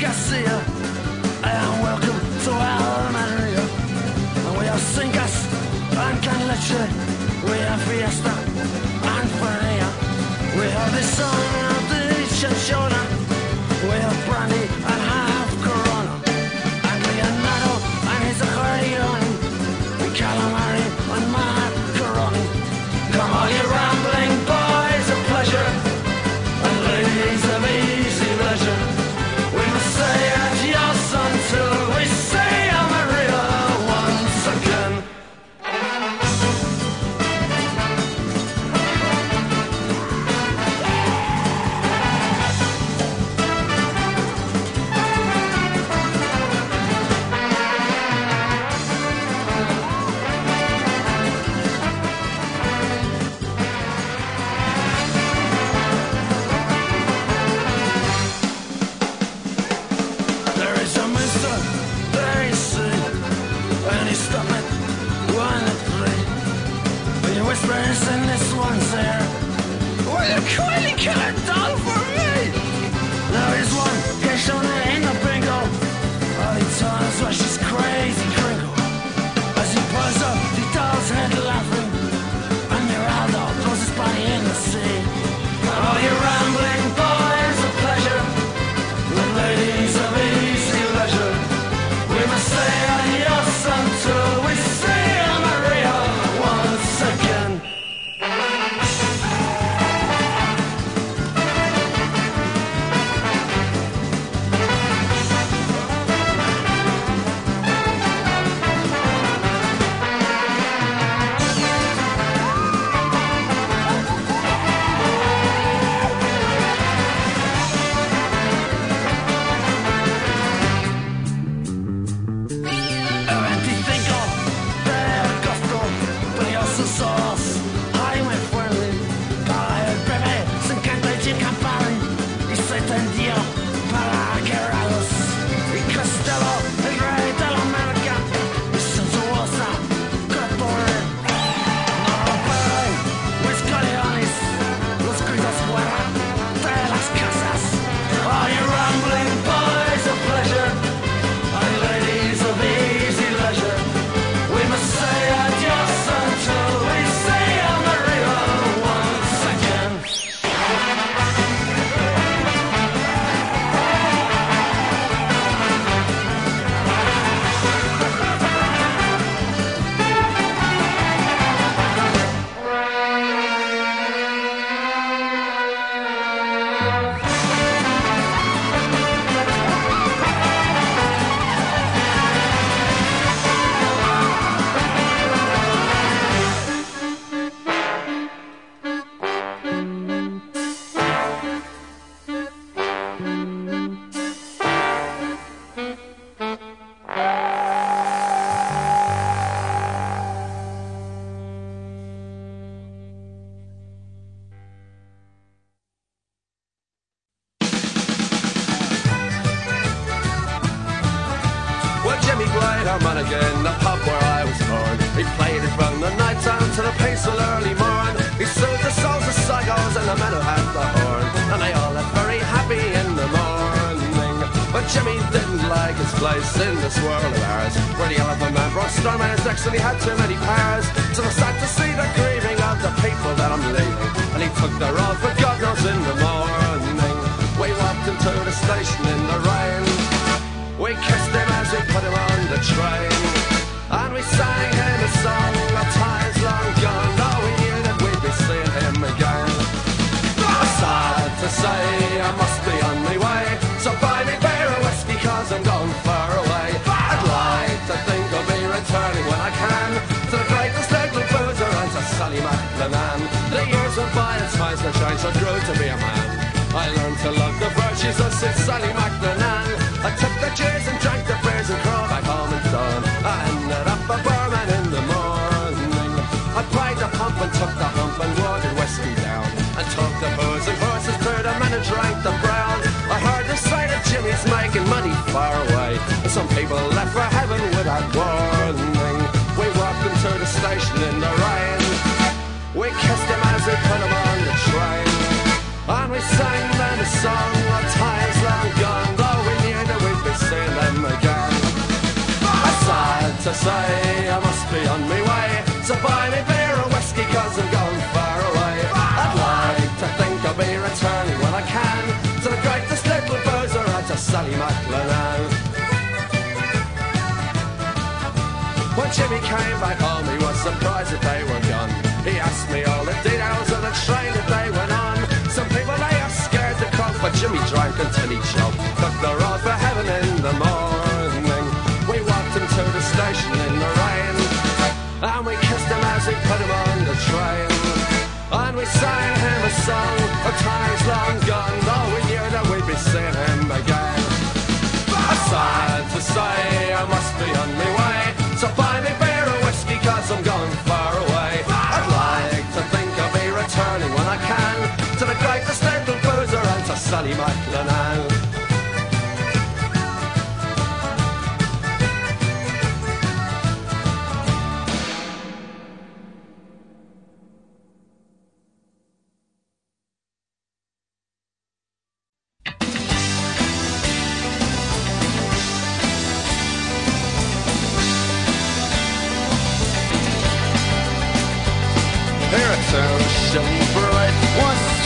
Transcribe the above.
Garcia, and welcome to Almeria. And we have Cingas and Can Leche, we have Fiesta and Faria. We have the sun of the Chinchona, we have brandy and half Corona, and Leonardo and his accordion, and calamari and macaroni. Come on, you rambling boys of pleasure, and ladies of easy leisure. We must say adios until we say Amaria once again. Whispers and this one's there. Will you kindly kill a doll for me? There is one Keshona in the bingo. All he tells us why she's crazy Kringle. As he pulls up the doll's head laughing, and Miraldo throws his body in the sea. All you rambling boys of pleasure, the ladies of easy leisure, we must say adios until we say Maria once again. In the pub where I was born, he played it from the night time to the peaceful early morn. He soothed the souls of psychos and the men who had the horn, and they all lived very happy in the morning. But Jimmy didn't like his place in this world of ours, where the elephant man brought storm in his decks and he had too many powers. So I sat to see the grieving of the people that I'm leaving, and he took the road for God knows in the morning. We walked into the station in the rain, we kissed him as we put him on the train, and we sang him a song of times long gone, though we knew that we'd be seeing him again. Sad to say, I must be on my way, so buy me beer or whiskey cause I'm going far away. I'd like to think I'll be returning when I can to the greatest little boozer and to Sally McLennan. The years went by and smiles were shine, so I grew to be a man. I learned to love the virtues of Sid Sally McLennan. I took the cheers and drank the beers and crawled back home and dawn. I ended up a barman in the morning. I pried the pump and took the hump and watered whiskey down, and took the booze and horses to the men and drank the brown. I heard the sight of Jimmy's making money far away, and some people left for heaven without warning. We walked into the station in the rain, we kissed him as we put him on the train, and we sang them a song of times long gone, though we knew that we to say I must be on my way. So buy me beer or whiskey cause I'm going far away. I'd like to think I'll be returning when I can to the greatest little boozer out to Sally McLennan. When Jimmy came back home he was surprised that they were gone. He asked me all the details of the train that they went on. Some people they are scared to cough, but Jimmy drank until he choked. Took the road for heaven in the morning. We walked him to the station in the rain, and we kissed him as we put him on the train. And we sang him a song of times long gone, though we knew that we'd be seeing him again. Sad to say I must be on my way, so buy me beer or whiskey cause I'm going far away. I'd like to think I'll be returning when I can to the greatest little boozer and to Sally McLennan. Here it's a shilling for it, one